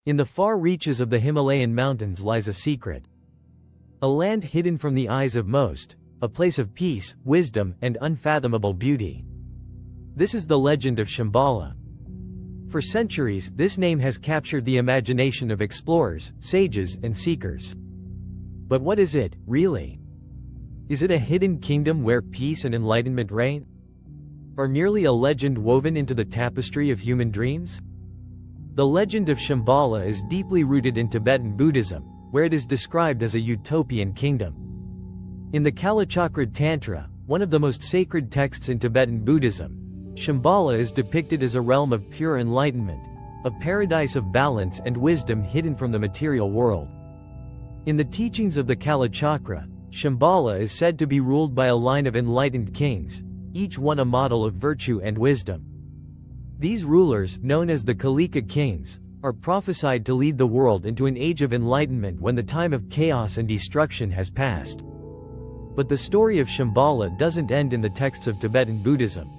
In the far reaches of the Himalayan mountains lies a secret. A land hidden from the eyes of most, a place of peace, wisdom, and unfathomable beauty. This is the legend of Shambhala. For centuries, this name has captured the imagination of explorers, sages, and seekers. But what is it, really? Is it a hidden kingdom where peace and enlightenment reign? Or merely a legend woven into the tapestry of human dreams? The legend of Shambhala is deeply rooted in Tibetan Buddhism, where it is described as a utopian kingdom. In the Kalachakra Tantra, one of the most sacred texts in Tibetan Buddhism, Shambhala is depicted as a realm of pure enlightenment, a paradise of balance and wisdom hidden from the material world. In the teachings of the Kalachakra, Shambhala is said to be ruled by a line of enlightened kings, each one a model of virtue and wisdom. These rulers, known as the Kalika kings, are prophesied to lead the world into an age of enlightenment when the time of chaos and destruction has passed. But the story of Shambhala doesn't end in the texts of Tibetan Buddhism.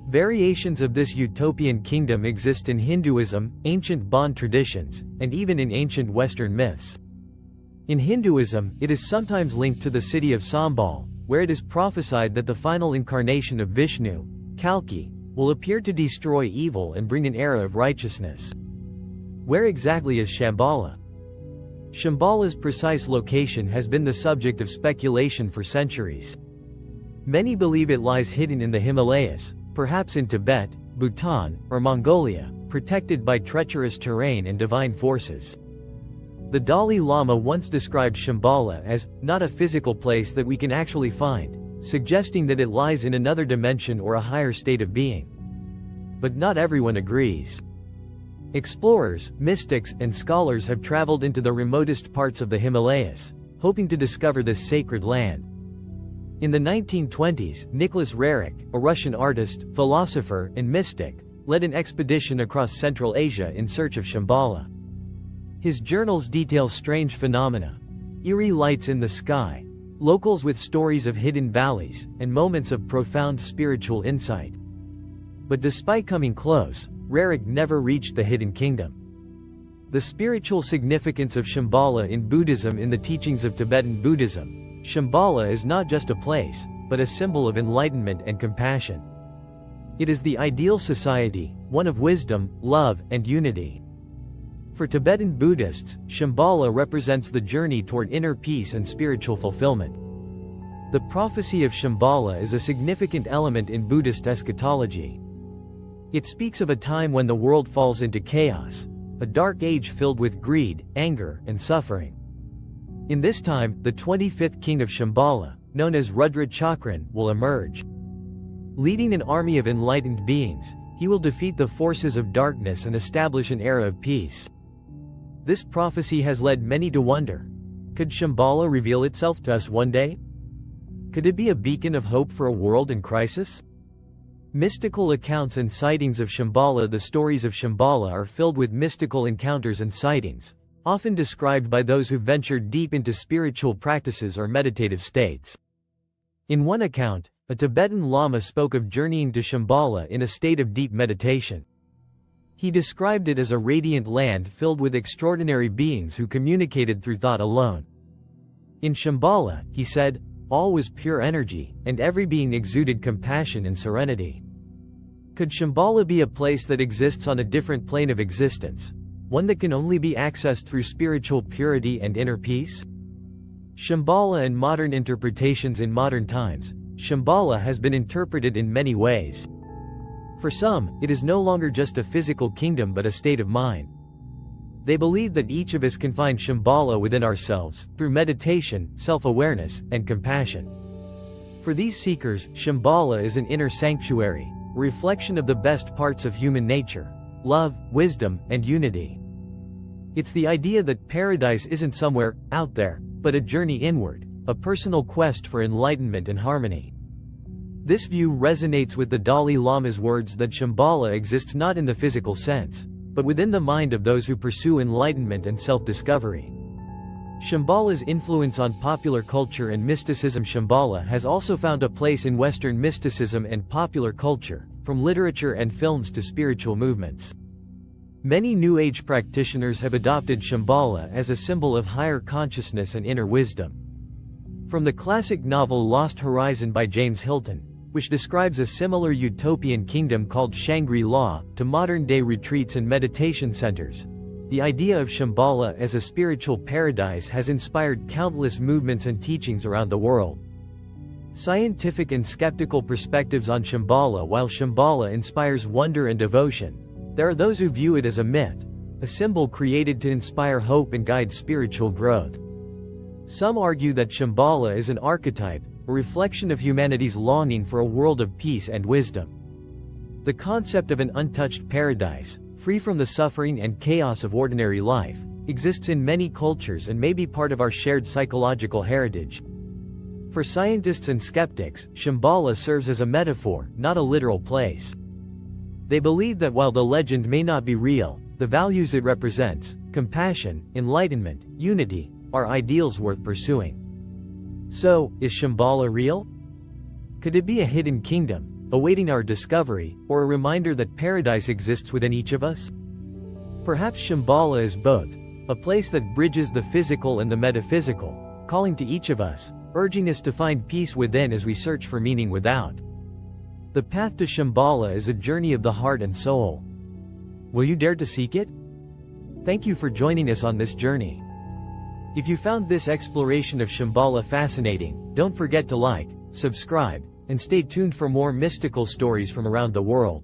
Variations of this utopian kingdom exist in Hinduism, ancient Bon traditions, and even in ancient Western myths. In Hinduism, it is sometimes linked to the city of Shambhala, where it is prophesied that the final incarnation of Vishnu, Kalki, will appear to destroy evil and bring an era of righteousness. Where exactly is Shambhala? Shambhala's precise location has been the subject of speculation for centuries. Many believe it lies hidden in the Himalayas, perhaps in Tibet, Bhutan, or Mongolia, protected by treacherous terrain and divine forces. The Dalai Lama once described Shambhala as not a physical place that we can actually find, suggesting that it lies in another dimension or a higher state of being. But not everyone agrees. Explorers, mystics, and scholars have traveled into the remotest parts of the Himalayas, hoping to discover this sacred land. In the 1920s, Nicholas Roerich, a Russian artist, philosopher, and mystic, led an expedition across Central Asia in search of Shambhala. His journals detail strange phenomena, eerie lights in the sky, locals with stories of hidden valleys, and moments of profound spiritual insight. But despite coming close, Roerich never reached the hidden kingdom. The spiritual significance of Shambhala in Buddhism. In the teachings of Tibetan Buddhism, Shambhala is not just a place, but a symbol of enlightenment and compassion. It is the ideal society, one of wisdom, love, and unity. For Tibetan Buddhists, Shambhala represents the journey toward inner peace and spiritual fulfillment. The prophecy of Shambhala is a significant element in Buddhist eschatology. It speaks of a time when the world falls into chaos, a dark age filled with greed, anger, and suffering. In this time, the 25th king of Shambhala, known as Rudra Chakran, will emerge. Leading an army of enlightened beings, he will defeat the forces of darkness and establish an era of peace. This prophecy has led many to wonder, could Shambhala reveal itself to us one day? Could it be a beacon of hope for a world in crisis? Mystical accounts and sightings of Shambhala. The stories of Shambhala are filled with mystical encounters and sightings, often described by those who ventured deep into spiritual practices or meditative states. In one account, a Tibetan Lama spoke of journeying to Shambhala in a state of deep meditation. He described it as a radiant land filled with extraordinary beings who communicated through thought alone. In Shambhala, he said, all was pure energy, and every being exuded compassion and serenity. Could Shambhala be a place that exists on a different plane of existence, one that can only be accessed through spiritual purity and inner peace? Shambhala and modern interpretations. In modern times, Shambhala has been interpreted in many ways. For some, it is no longer just a physical kingdom but a state of mind. They believe that each of us can find Shambhala within ourselves, through meditation, self-awareness, and compassion. For these seekers, Shambhala is an inner sanctuary, a reflection of the best parts of human nature: love, wisdom, and unity. It's the idea that paradise isn't somewhere out there, but a journey inward, a personal quest for enlightenment and harmony. This view resonates with the Dalai Lama's words that Shambhala exists not in the physical sense, but within the mind of those who pursue enlightenment and self-discovery. Shambhala's influence on popular culture and mysticism. Shambhala has also found a place in Western mysticism and popular culture, from literature and films to spiritual movements. Many New Age practitioners have adopted Shambhala as a symbol of higher consciousness and inner wisdom. From the classic novel Lost Horizon by James Hilton, which describes a similar utopian kingdom called Shangri-La, to modern-day retreats and meditation centers, the idea of Shambhala as a spiritual paradise has inspired countless movements and teachings around the world. Scientific and skeptical perspectives on Shambhala. While Shambhala inspires wonder and devotion, there are those who view it as a myth, a symbol created to inspire hope and guide spiritual growth. Some argue that Shambhala is an archetype, a reflection of humanity's longing for a world of peace and wisdom. The concept of an untouched paradise, free from the suffering and chaos of ordinary life, exists in many cultures and may be part of our shared psychological heritage. For scientists and skeptics, Shambhala serves as a metaphor, not a literal place. They believe that while the legend may not be real, the values it represents, compassion, enlightenment, unity, are ideals worth pursuing. So, is Shambhala real? Could it be a hidden kingdom, awaiting our discovery, or a reminder that paradise exists within each of us? Perhaps Shambhala is both, a place that bridges the physical and the metaphysical, calling to each of us, urging us to find peace within as we search for meaning without. The path to Shambhala is a journey of the heart and soul. Will you dare to seek it? Thank you for joining us on this journey. If you found this exploration of Shambhala fascinating, don't forget to like, subscribe, and stay tuned for more mystical stories from around the world.